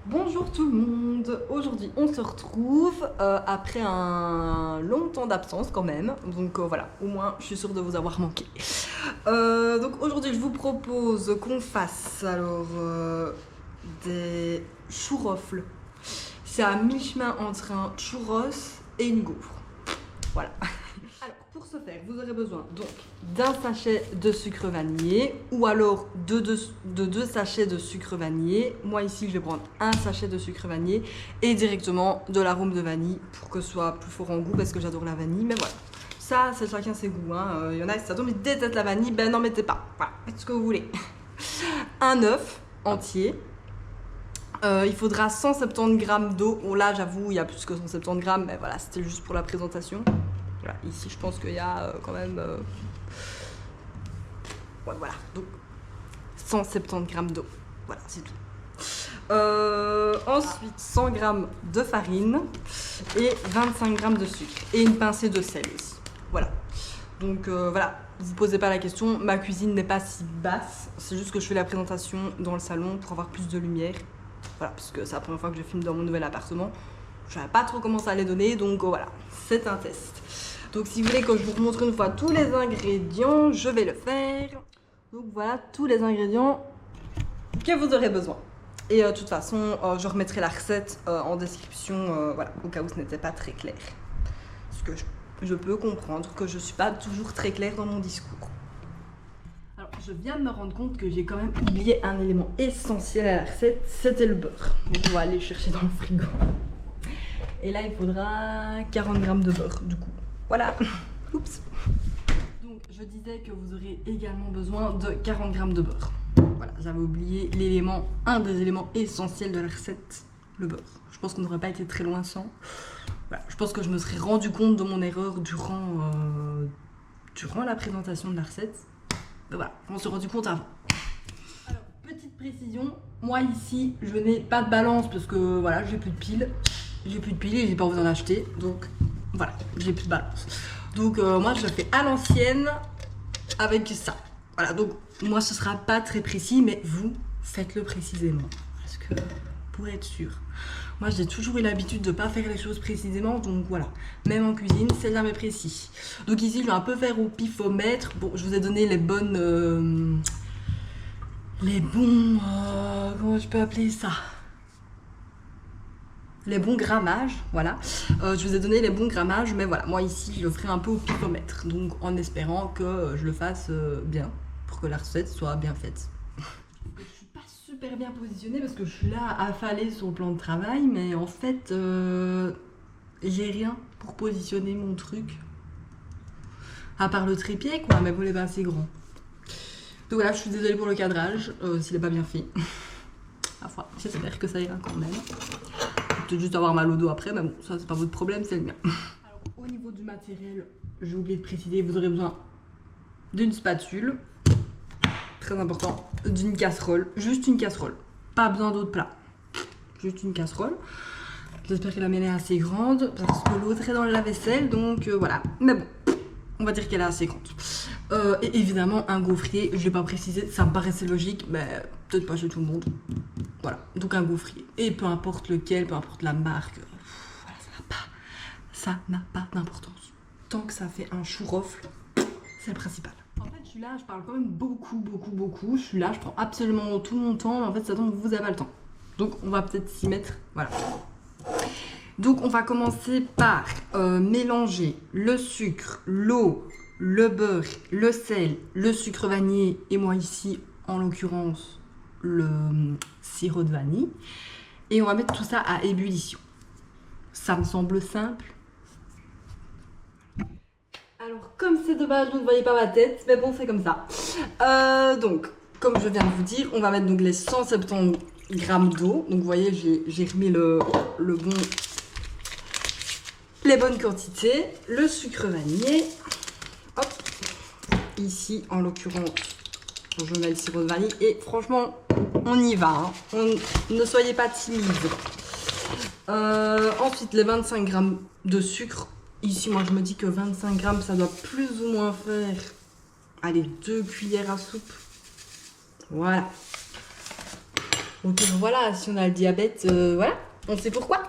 Bonjour tout le monde, aujourd'hui on se retrouve après un long temps d'absence quand même, donc voilà, au moins je suis sûre de vous avoir manqué. Donc aujourd'hui je vous propose qu'on fasse alors des chouroffles. C'est à mi-chemin entre un churros et une gaufre. Voilà. Alors, pour ce faire, vous aurez besoin donc d'un sachet de sucre vanillé ou alors de deux sachets de sucre vanillé. Moi ici, je vais prendre un sachet de sucre vanillé et directement de l'arôme de vanille pour que ce soit plus fort en goût parce que j'adore la vanille. Mais voilà, ça, c'est chacun ses goûts. Il y en a qui s'adorent, mais détestent la vanille, ben n'en mettez pas. Voilà, faites ce que vous voulez. Un œuf entier. Il faudra 170 grammes d'eau. Bon, là, j'avoue, il y a plus que 170 grammes, mais voilà, c'était juste pour la présentation. Voilà, ici, je pense qu'il y a quand même. Ouais, voilà, donc 170 grammes d'eau. Voilà, c'est tout. Ensuite, 100 grammes de farine et 25 grammes de sucre. Et une pincée de sel aussi. Voilà. Donc voilà, vous posez pas la question. Ma cuisine n'est pas si basse. C'est juste que je fais la présentation dans le salon pour avoir plus de lumière. Voilà, parce que c'est la première fois que je filme dans mon nouvel appartement. Je savais pas trop comment ça allait donner, donc voilà, c'est un test. Donc si vous voulez que je vous remontre une fois tous les ingrédients, je vais le faire. Donc voilà tous les ingrédients que vous aurez besoin. Et de toute façon, je remettrai la recette en description, voilà, au cas où ce n'était pas très clair. Parce que je peux comprendre que je suis pas toujours très claire dans mon discours. Alors, je viens de me rendre compte que j'ai quand même oublié un élément essentiel à la recette, c'était le beurre. Donc, on va aller chercher dans le frigo. Et là, il faudra 40 grammes de beurre, du coup. Voilà. Oups. Donc, je disais que vous aurez également besoin de 40 grammes de beurre. Voilà, j'avais oublié l'élément, un des éléments essentiels de la recette, le beurre. Je pense qu'on n'aurait pas été très loin sans. Voilà, je pense que je me serais rendu compte de mon erreur durant la présentation de la recette. Mais voilà, on s'est rendu compte avant. Alors, petite précision, moi ici, je n'ai pas de balance parce que voilà, j'ai plus de piles. J'ai plus de piles et j'ai pas envie d'en acheter. Donc voilà, j'ai plus de balance. Donc moi, je le fais à l'ancienne avec ça. Voilà, donc moi, ce sera pas très précis, mais vous, faites-le précisément. Parce que, pour être sûr. Moi, j'ai toujours eu l'habitude de pas faire les choses précisément, donc voilà. Même en cuisine, c'est jamais précis. Donc ici, je vais un peu faire au pifomètre. Bon, je vous ai donné les bonnes... comment je peux appeler ça? Les bons grammages, voilà. Je vous ai donné les bons grammages, mais voilà, moi ici, je le ferai un peu au pifomètre. Donc en espérant que je le fasse bien, pour que la recette soit bien faite. Je suis pas super bien positionnée parce que je suis là affalée sur le plan de travail, mais en fait, j'ai rien pour positionner mon truc. À part le trépied, quoi, mais vous l'avez pas assez grand. Donc voilà, je suis désolée pour le cadrage, s'il est pas bien fait. Enfin, j'espère que ça ira quand même. Peut-être juste avoir mal au dos après, mais bon, ça c'est pas votre problème, c'est le mien. Alors, au niveau du matériel, j'ai oublié de préciser, vous aurez besoin d'une spatule, très important, d'une casserole, juste une casserole, pas besoin d'autre plat, juste une casserole. J'espère que la mienne est assez grande, parce que l'autre est dans le lave-vaisselle, donc voilà. Mais bon, on va dire qu'elle est assez grande. Et évidemment, un gaufrier, je l'ai pas précisé, ça me paraissait logique, mais peut-être pas chez tout le monde. Voilà, donc un gaufrier. Et peu importe lequel, peu importe la marque, voilà, ça n'a pas d'importance. Tant que ça fait un chouroffle, c'est le principal. En fait, je suis là, je parle quand même beaucoup. Je suis là, je prends absolument tout mon temps, mais en fait, ça tombe, vous avez pas le temps. Donc, on va peut-être s'y mettre, voilà. Donc, on va commencer par mélanger le sucre, l'eau, le beurre, le sel, le sucre vanillé, et moi ici, en l'occurrence, le sirop de vanille. Et on va mettre tout ça à ébullition. Ça me semble simple. Alors, comme c'est dommage, vous ne voyez pas ma tête, mais bon, c'est comme ça. Donc, comme je viens de vous dire, on va mettre donc les 170 grammes d'eau. Donc, vous voyez, j'ai remis le bon... les bonnes quantités. Le sucre vanillé. Hop. Ici, en l'occurrence, je mets le sirop de vanille. Et franchement, on y va. Hein. Ne soyez pas timide. Ensuite, les 25 grammes de sucre. Ici, moi, je me dis que 25 grammes, ça doit plus ou moins faire, allez, 2 cuillères à soupe. Voilà. Donc voilà, si on a le diabète, voilà, on sait pourquoi.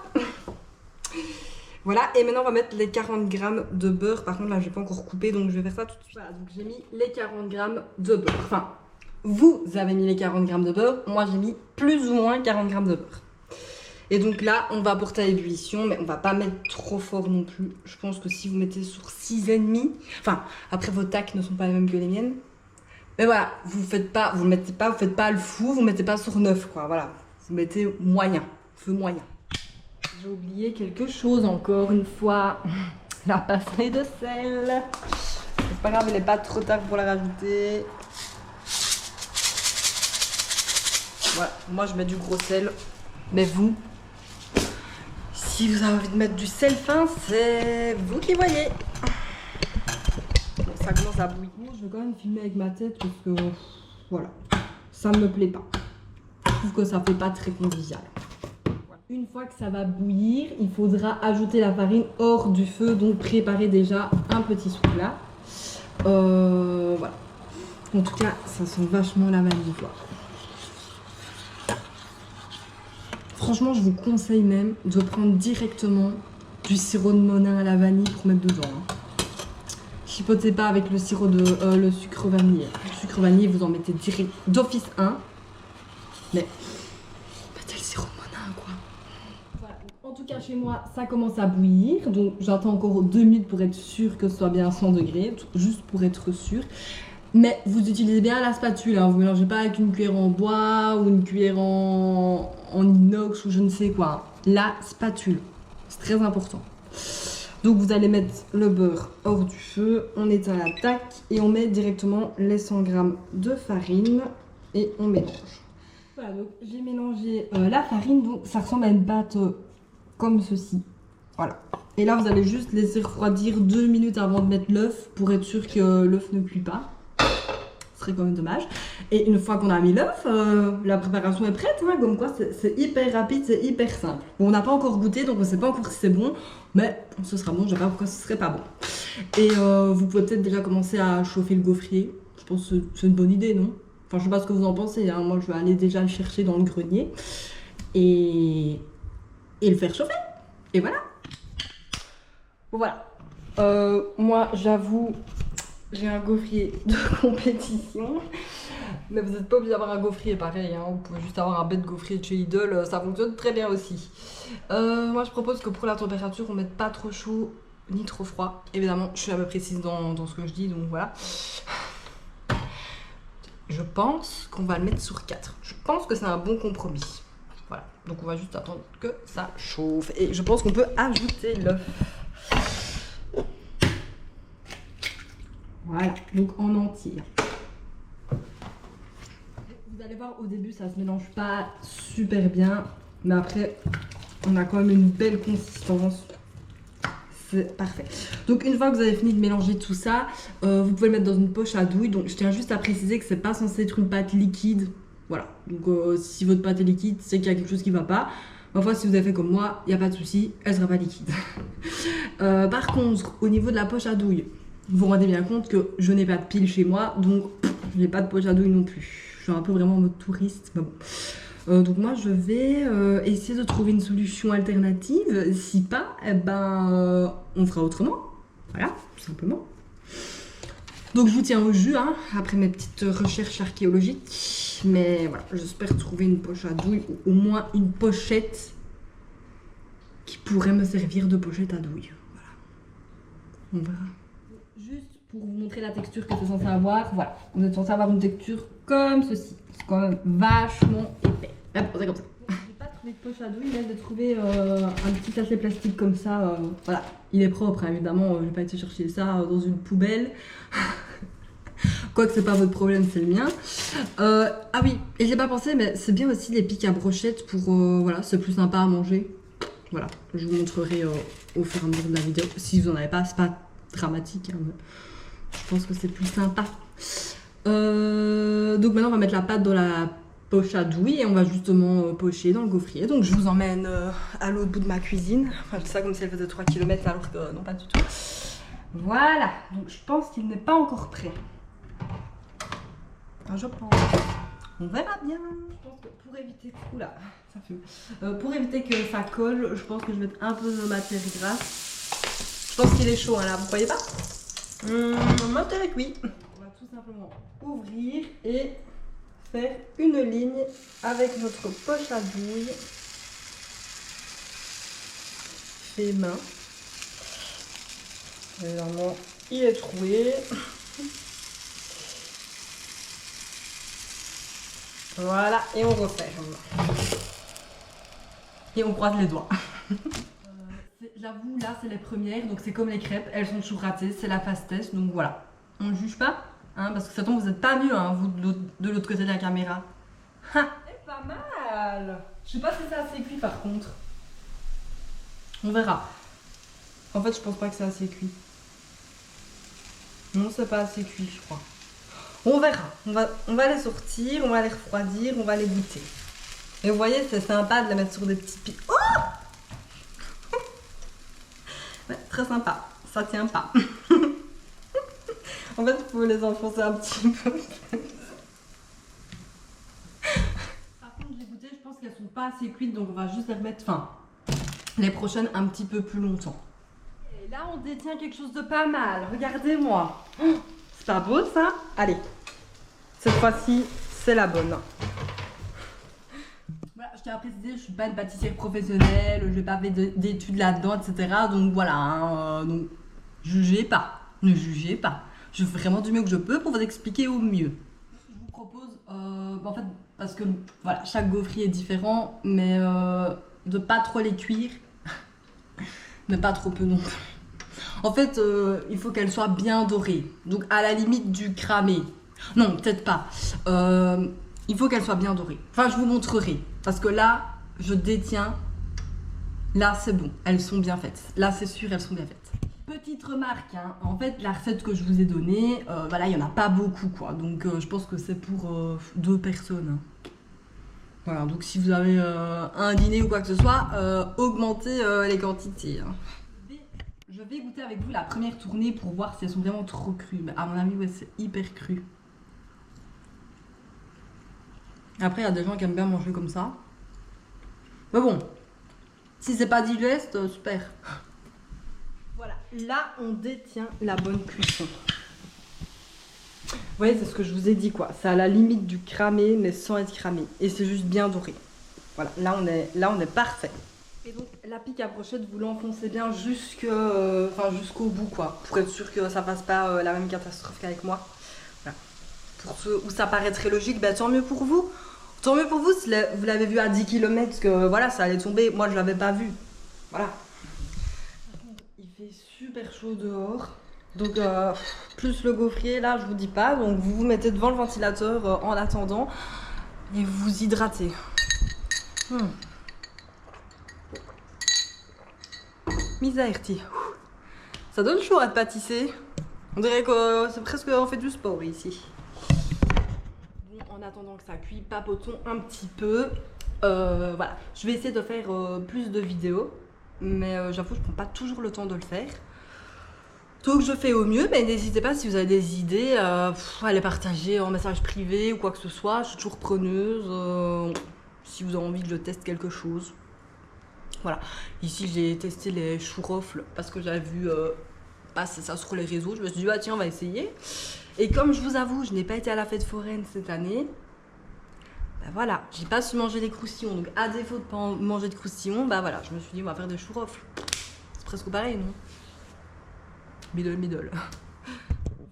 Voilà, et maintenant on va mettre les 40 grammes de beurre. Par contre là, je vais pas encore couper, donc je vais faire ça tout de suite. Voilà, donc j'ai mis les 40 grammes de beurre. Enfin, vous avez mis les 40 grammes de beurre, moi j'ai mis plus ou moins 40 grammes de beurre. Et donc là, on va porter à l'ébullition, mais on va pas mettre trop fort non plus. Je pense que si vous mettez sur 6,5, enfin, après vos tacs ne sont pas les mêmes que les miennes. Mais voilà, vous faites pas le fou, vous mettez pas sur 9 quoi, voilà. Vous mettez moyen, feu moyen. J'ai oublié quelque chose encore une fois. La passerelle de sel. C'est pas grave, il n'est pas trop tard pour la rajouter. Voilà, moi je mets du gros sel. Mais vous, si vous avez envie de mettre du sel fin, c'est vous qui voyez. Bon, ça commence à bouillir. Je vais quand même filmer avec ma tête parce que voilà, ça ne me plaît pas. Je trouve que ça fait pas très convivial. Une fois que ça va bouillir, il faudra ajouter la farine hors du feu, donc préparer déjà un petit soupe là. Voilà. En tout cas, ça sent vachement la vanille, quoi. Franchement, je vous conseille même de prendre directement du sirop de Monin à la vanille pour mettre dedans. Hein. Chipotez pas avec le sirop de le sucre vanille. Le sucre vanille, vous en mettez direct d'office 1. Mais mettez le sirop de Monin, quoi. Voilà. En tout cas, chez moi, ça commence à bouillir. Donc, j'attends encore 2 minutes pour être sûr que ce soit bien 100 degrés. Juste pour être sûr. Mais vous utilisez bien la spatule, hein. Vous ne mélangez pas avec une cuillère en bois ou une cuillère en inox ou je ne sais quoi. La spatule, c'est très important. Donc vous allez mettre le beurre hors du feu, on éteint la tac et on met directement les 100 g de farine et on mélange. Voilà, donc j'ai mélangé la farine, donc ça ressemble à une pâte comme ceci. Voilà. Et là vous allez juste laisser refroidir 2 minutes avant de mettre l'œuf pour être sûr que l'œuf ne cuit pas. Serait quand même dommage. Et une fois qu'on a mis l'œuf, la préparation est prête, hein, comme quoi c'est hyper rapide, c'est hyper simple. Bon, on n'a pas encore goûté, donc on ne sait pas encore si c'est bon, mais ce sera bon, je ne sais pas pourquoi ce serait pas bon. Et vous pouvez peut-être déjà commencer à chauffer le gaufrier. Je pense que c'est une bonne idée, non? Enfin, je sais pas ce que vous en pensez, hein. Moi je vais aller déjà le chercher dans le grenier et le faire chauffer. Et voilà. Bon, voilà. Moi j'avoue, j'ai un gaufrier de compétition, mais vous n'êtes pas obligé d'avoir un gaufrier pareil, hein. Vous pouvez juste avoir un bête gaufrier de chez Lidl, ça fonctionne très bien aussi. Moi je propose que pour la température, on ne mette pas trop chaud ni trop froid. Évidemment, je suis un peu précise dans ce que je dis, donc voilà. Je pense qu'on va le mettre sur 4. Je pense que c'est un bon compromis. Voilà, donc on va juste attendre que ça chauffe. Et je pense qu'on peut ajouter l'œuf. Voilà, donc en entier. Vous allez voir, au début, ça se mélange pas super bien. Mais après, on a quand même une belle consistance. C'est parfait. Donc une fois que vous avez fini de mélanger tout ça, vous pouvez le mettre dans une poche à douille. Donc je tiens juste à préciser que c'est pas censé être une pâte liquide. Voilà, donc si votre pâte est liquide, c'est qu'il y a quelque chose qui va pas. Parfois, si vous avez fait comme moi, il n'y a pas de souci, elle sera pas liquide. Par contre, au niveau de la poche à douille, vous vous rendez bien compte que je n'ai pas de pile chez moi, donc je n'ai pas de poche à douille non plus. Je suis un peu vraiment en mode touriste, mais bon. Donc moi je vais essayer de trouver une solution alternative. Si pas, eh ben, on fera autrement. Voilà, tout simplement. Donc je vous tiens au jus, hein, après mes petites recherches archéologiques. Mais voilà, j'espère trouver une poche à douille ou au moins une pochette qui pourrait me servir de pochette à douille. Voilà, on verra. Juste pour vous montrer la texture que c'est censé avoir, voilà, vous êtes censé avoir une texture comme ceci. C'est quand même vachement épais. Hop, c'est comme ça. J'ai pas trouvé de poche à douille, mais j'ai trouvé un petit sachet plastique comme ça. Voilà, il est propre, hein, évidemment. J'ai pas été chercher ça dans une poubelle. Quoique c'est pas votre problème, c'est le mien. Ah oui, et j'ai pas pensé, mais c'est bien aussi les pics à brochettes pour voilà, c'est plus sympa à manger. Voilà, je vous montrerai au fur et à mesure de la vidéo. Si vous en avez pas, c'est pas dramatique, hein, mais je pense que c'est plus sympa. Donc maintenant on va mettre la pâte dans la poche à douille et on va justement pocher dans le gaufrier. Donc je vous emmène à l'autre bout de ma cuisine. Enfin, je dis ça comme si elle faisait 3 km alors que non, pas du tout. Voilà, donc je pense qu'il n'est pas encore prêt. Enfin, je pense. On verra bien. Je pense que pour éviter... Oula, ça fume. Pour éviter que ça colle, je pense que je vais mettre un peu de matière grasse. Je pense qu'il est chaud, hein, là, vous croyez pas? Matière cuit. On va tout simplement ouvrir et faire une ligne avec notre poche à douille. Fait main. Évidemment, il est troué. Voilà, et on referme. Et on croise les doigts. J'avoue, là, c'est les premières, donc c'est comme les crêpes, elles sont toujours ratées, c'est la phase test, donc voilà. On ne juge pas, hein, parce que ça tombe, vous n'êtes pas mieux, hein, vous, de l'autre côté de la caméra. Ha, c'est pas mal. Je sais pas si c'est assez cuit, par contre. On verra. En fait, je pense pas que c'est assez cuit. Non, c'est pas assez cuit, je crois. On verra. On va les sortir, on va les refroidir, on va les goûter. Et vous voyez, c'est sympa de les mettre sur des petits pieds. Oh ouais, très sympa. Ça tient pas. En fait, il faut les enfoncer un petit peu. Par contre, j'ai goûté, je pense qu'elles sont pas assez cuites, donc on va juste les remettre, les prochaines un petit peu plus longtemps. Et là, on détient quelque chose de pas mal. Regardez-moi. C'est pas beau, ça? Allez. Cette fois-ci, c'est la bonne. Voilà, je tiens à préciser, je suis pas une pâtissière professionnelle, je n'ai pas fait d'études là-dedans, etc. Donc voilà, hein, donc jugez pas, ne jugez pas. Je fais vraiment du mieux que je peux pour vous expliquer au mieux. Je vous propose, en fait, parce que voilà, chaque gaufrier est différent, mais de pas trop les cuire, mais pas trop peu non plus. En fait, il faut qu'elles soient bien dorées, donc à la limite du cramé. Non, peut-être pas. Il faut qu'elles soient bien dorées. Enfin, je vous montrerai. Parce que là, je détiens. Là, c'est bon. Elles sont bien faites. Là, c'est sûr, elles sont bien faites. Petite remarque, hein. En fait, la recette que je vous ai donnée, voilà, il n'y en a pas beaucoup, quoi. Donc, je pense que c'est pour 2 personnes. Voilà, donc si vous avez un dîner ou quoi que ce soit, augmentez les quantités. Hein. Je vais goûter avec vous la première tournée pour voir si elles sont vraiment trop crues. Mais à mon avis, ouais, c'est hyper cru. Après, il y a des gens qui aiment bien manger comme ça. Mais bon, si c'est pas digeste, super. Voilà, là, on détient la bonne cuisson. Vous voyez, c'est ce que je vous ai dit, quoi. C'est à la limite du cramé, mais sans être cramé. Et c'est juste bien doré. Voilà, là, on est parfait. Et donc, la pique à brochette, vous l'enfoncez bien jusqu'au bout, quoi. Pour être sûr que ça fasse pas la même catastrophe qu'avec moi. Voilà. Pour ceux où ça paraîtrait logique, bah, tant mieux pour vous. Tant mieux pour vous si vous l'avez vu à 10 km, parce que voilà, ça allait tomber. Moi, je l'avais pas vu. Voilà. Il fait super chaud dehors. Donc, plus le gaufrier, là, je vous dis pas. Donc, vous vous mettez devant le ventilateur en attendant. Et vous vous hydratez. Misère, ti. Ça donne chaud à pâtisser. On dirait que c'est presque on fait du sport ici. Bon, en attendant que ça cuit, papotons un petit peu. Voilà, je vais essayer de faire plus de vidéos, mais j'avoue, je prends pas toujours le temps de le faire. Donc je fais au mieux, mais n'hésitez pas si vous avez des idées à les partager en message privé ou quoi que ce soit. Je suis toujours preneuse. Si vous avez envie que je teste quelque chose. Voilà, ici j'ai testé les chouroffles parce que j'avais vu passer ça sur les réseaux. Je me suis dit, ah tiens, on va essayer. Et comme je vous avoue, je n'ai pas été à la fête foraine cette année. Ben voilà, j'ai pas su manger les croustillons. Donc à défaut de pas manger de croustillons, bah voilà, je me suis dit, on va faire des chouroffles. C'est presque pareil, non? Middle.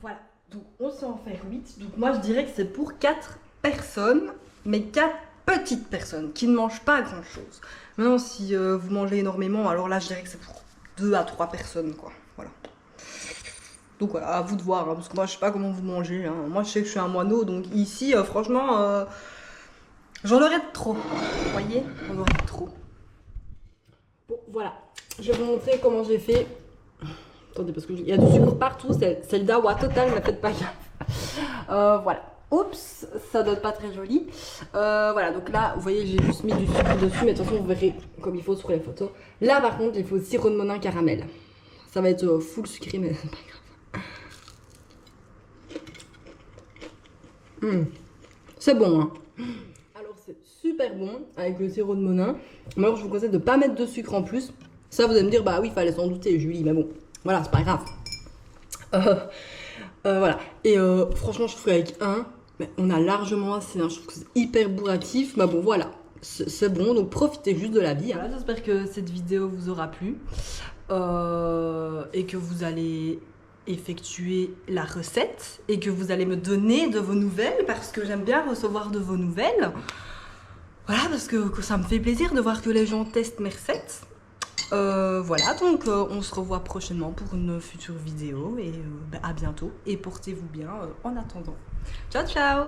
Voilà, donc on sait en faire 8. Donc moi je dirais que c'est pour 4 personnes, mais 4 petites personnes qui ne mangent pas grand chose. Maintenant, si vous mangez énormément, alors là, je dirais que c'est pour 2 à 3 personnes, quoi. Voilà. Donc voilà, à vous de voir, hein, parce que moi, je sais pas comment vous mangez. Hein. Moi, je sais que je suis un moineau, donc ici, franchement, j'en aurais de trop. Vous voyez, j'en aurais de trop. Bon, voilà. Je vais vous montrer comment j'ai fait. Attendez, parce qu'il y a du sucre partout. C'est le dawa total, ne faites pas gaffe. Voilà. Oups, ça donne pas très joli. Voilà, donc là, vous voyez, j'ai juste mis du sucre dessus, mais de toute façon, vous verrez comme il faut sur les photos. Là, par contre, il faut sirop de monin caramel. Ça va être full sucré, mais c'est pas grave. C'est bon, hein. Alors c'est super bon avec le sirop de Monin. Mais alors je vous conseille de ne pas mettre de sucre en plus. Ça vous allez me dire, bah oui, il fallait s'en douter Julie, mais bon, voilà, c'est pas grave. Voilà, et franchement je ferai avec un, mais on a largement assez, hein. Je trouve que c'est hyper bourratif, mais bon voilà, c'est bon, donc profitez juste de la vie, hein. Voilà, j'espère que cette vidéo vous aura plu et que vous allez effectuer la recette et que vous allez me donner de vos nouvelles parce que j'aime bien recevoir de vos nouvelles. Voilà, parce que ça me fait plaisir de voir que les gens testent mes recettes. Voilà, donc on se revoit prochainement pour une future vidéo et à bientôt et portez-vous bien en attendant. Ciao ciao!